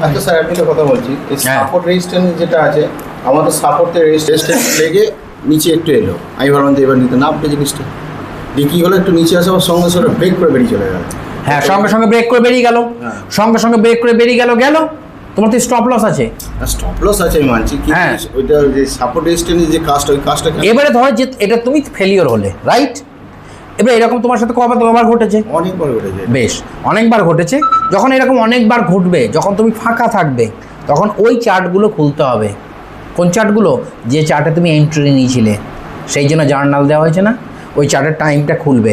আচ্ছা স্যার আপনি তো কথা বলছি সাপোর্ট রেজিস্ট্যান্স যেটা আছে আমাদের সাপোর্টের রেজিস্ট্যান্স লেগে নিচে একটু এলো আমি ভাবলাম যে এবার নিতে না আপনি জিনিসটা দিয়ে কী হলো একটু নিচে আসে আবার সঙ্গে সঙ্গে ব্রেক করে বেরিয়ে চলে গেল হ্যাঁ সঙ্গে সঙ্গে ব্রেক করে বেরিয়ে গেল সঙ্গে সঙ্গে ব্রেক করে বেরিয়ে গেল তোমার তো স্টপ লস আছে স্টপ লস আছে আমি মানছি কি ওইটা যে সাপোর্ট রেজিস্ট্যান্স যে কাজটা ওই কাজটা এবারে ধরো যে এটা তুমি ফেলিওর হলে রাইট এবার এরকম তোমার সাথে কবার ঘটেছে অনেকবার ঘটেছে বেশ অনেকবার ঘটেছে যখন এরকম অনেকবার ঘটবে যখন তুমি ফাঁকা থাকবে তখন ওই চার্টগুলো খুলতে হবে কোন চার্টগুলো যে চার্টে তুমি এন্ট্রি নিয়েছিলে সেই জন্য জার্নাল দেওয়া হয়েছে না ওই চার্টের টাইমটা খুলবে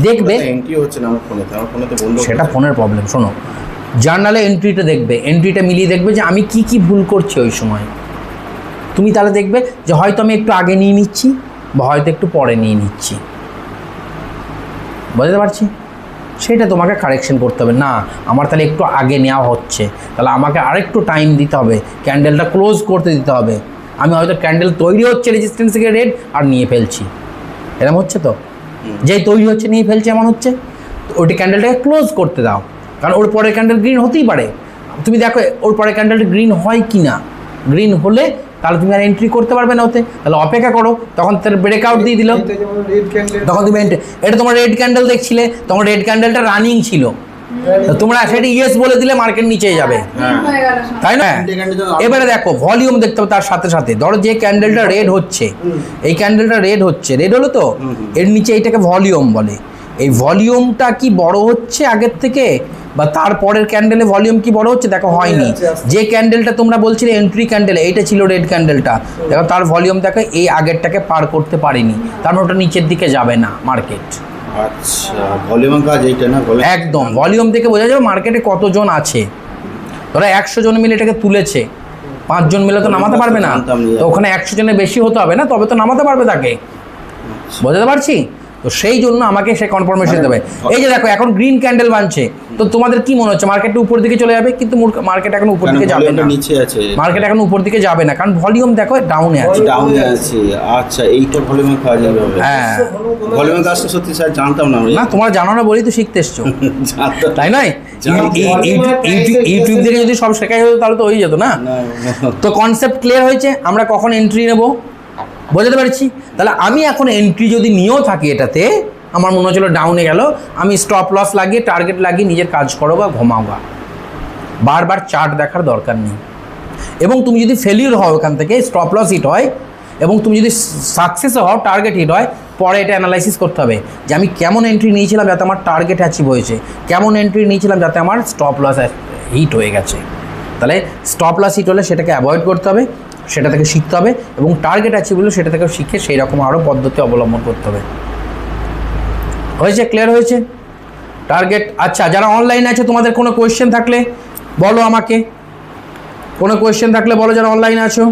দেখবে এন্ট্রি হচ্ছে না আমার ফোনে তো বন্ধ সেটা ফোনের প্রবলেম শোনো জার্নালে এন্ট্রিটা দেখবে এন্ট্রিটা মিলিয়ে দেখবে যে আমি কি ভুল করছি ওই সময় তুমি তাহলে দেখবে যে হয়তো আমি একটু আগে নিয়ে নিচ্ছি বা হয়তো একটু পরে নিয়ে নিচ্ছি বুঝতে পারছি সেটা তোমাকে কারেকশন করতে হবে না আমার তাহলে একটু আগে নেওয়া হচ্ছে তাহলে আমাকে আরেকটু টাইম দিতে হবে ক্যান্ডেলটা ক্লোজ করতে দিতে হবে আমি হয়তো ক্যান্ডেল তৈরি হচ্ছে রেজিস্ট্যান্স থেকে রেড আর নিয়ে ফেলছি এরকম হচ্ছে তো যেই তৈরি হচ্ছে নিয়ে ফেলছে এমন হচ্ছে ওইটা ক্যান্ডেলটাকে ক্লোজ করতে দাও কারণ ওর পরের ক্যান্ডেল গ্রিন হতেই পারে তুমি দেখো ওর পরের ক্যান্ডেলটা গ্রিন হয় কি না গ্রিন হলে তাহলে তুমি আর এন্ট্রি করতে পারবে না ওতে তাহলে অপেক্ষা করো তখন তার ব্রেকআউট দিয়ে দিল তখন তুমি এটা তোমার রেড ক্যান্ডেল দেখছিলে তখন রেড ক্যান্ডেলটা রানিং ছিল তোমরা সেটা ইয়েস বলে দিলে মার্কেট নিচে যাবে তাই না এবারে দেখো ভলিউম দেখতে হবে তার সাথে সাথে ধরো যে ক্যান্ডেলটা রেড হচ্ছে এই ক্যান্ডেলটা রেড হচ্ছে রেড হলো তো এর নিচে এইটাকে ভলিউম বলে এই ভলিউমটা কি বড় হচ্ছে আগের থেকে বা তারপরের ক্যান্ডেলে ভলিউম কি বড় হচ্ছে দেখো হয়নি যে ক্যান্ডেলটা তোমরা বলছিলে এন্ট্রি ক্যান্ডেল এইটা ছিল রেড ক্যান্ডেলটা দেখো তার ভলিউম দেখো এই আগেরটাকে পার করতে পারেনি তার মানে ওটা নিচের দিকে যাবে না মার্কেট আচ্ছা ভলিউম কাজ এইটা না একদম ভলিউম থেকে বোঝা যাবে মার্কেটে কতজন আছে ধরো 100 জন মিলে এটাকে তুলেছে 5 জন মিলে তো নামাতে পারবে না তো ওখানে 100 জনের বেশি হতে হবে না তবে তো নামাতে পারবে তাকে বুঝতে পারছি তো সেই জন্য আমাকে সে কনফার্মেশন দেবে এই যে দেখো এখন গ্রিন ক্যান্ডেল বানছে তো তোমাদের কি মনে হচ্ছে মার্কেটটা উপর দিকে চলে যাবে কিন্তু মার্কেট এখন উপর দিকে যাবে না নিচে আছে মার্কেট এখন উপর দিকে যাবে না কারণ ভলিউম দেখো ডাউনে আছে আচ্ছা এইটা ভলিউমের কাজ হবে হ্যাঁ ভলিউমের কাজটা সত্যি স্যার জানতাম না না তোমার জানো না বলেই তো শিখতে এসছো তাই নয় ইউটিউব থেকে যদি সব শেখাই হতো তাহলে তো হয়ে যেত না তো কনসেপ্ট ক্লিয়ার হয়েছে আমরা কখন এন্ট্রি নেব বুঝতে পারছি তাহলে আমি এখন এন্ট্রি যদি নিয়েও থাকি এটাতে আমার মনে হচ্ছিল ডাউনে গেল আমি স্টপ লস লাগিয়ে টার্গেট লাগিয়ে নিজের কাজ করো বা ঘুমাও গা বারবার চার্ট দেখার দরকার নেই এবং তুমি যদি ফেলিওর হও এখান থেকে স্টপ লস হিট হয় এবং তুমি যদি সাকসেসও হও টার্গেট হিট হয় পরে এটা অ্যানালাইসিস করতে হবে যে আমি কেমন এন্ট্রি নিয়েছিলাম যাতে আমার টার্গেট অ্যাচিভ হয়েছে কেমন এন্ট্রি নিয়েছিলাম যাতে আমার স্টপ লস হিট হয়ে গেছে তাহলে স্টপ লস হিট হলে সেটাকে অ্যাভয়েড করতে হবে সেটা থেকে শিখতে হবে এবং টার্গেট অ্যাচিভ হলে সেটা থেকে শিখে সেই রকম আরও পদ্ধতি অবলম্বন করতে হবে হয়েছে ক্লিয়ার হয়েছে টার্গেট আচ্ছা যারা অনলাইনে আছে তোমাদের কোনো কোয়েশ্চেন থাকলে বলো আমাকে কোনো কোয়েশ্চেন থাকলে বলো যারা অনলাইনে আছো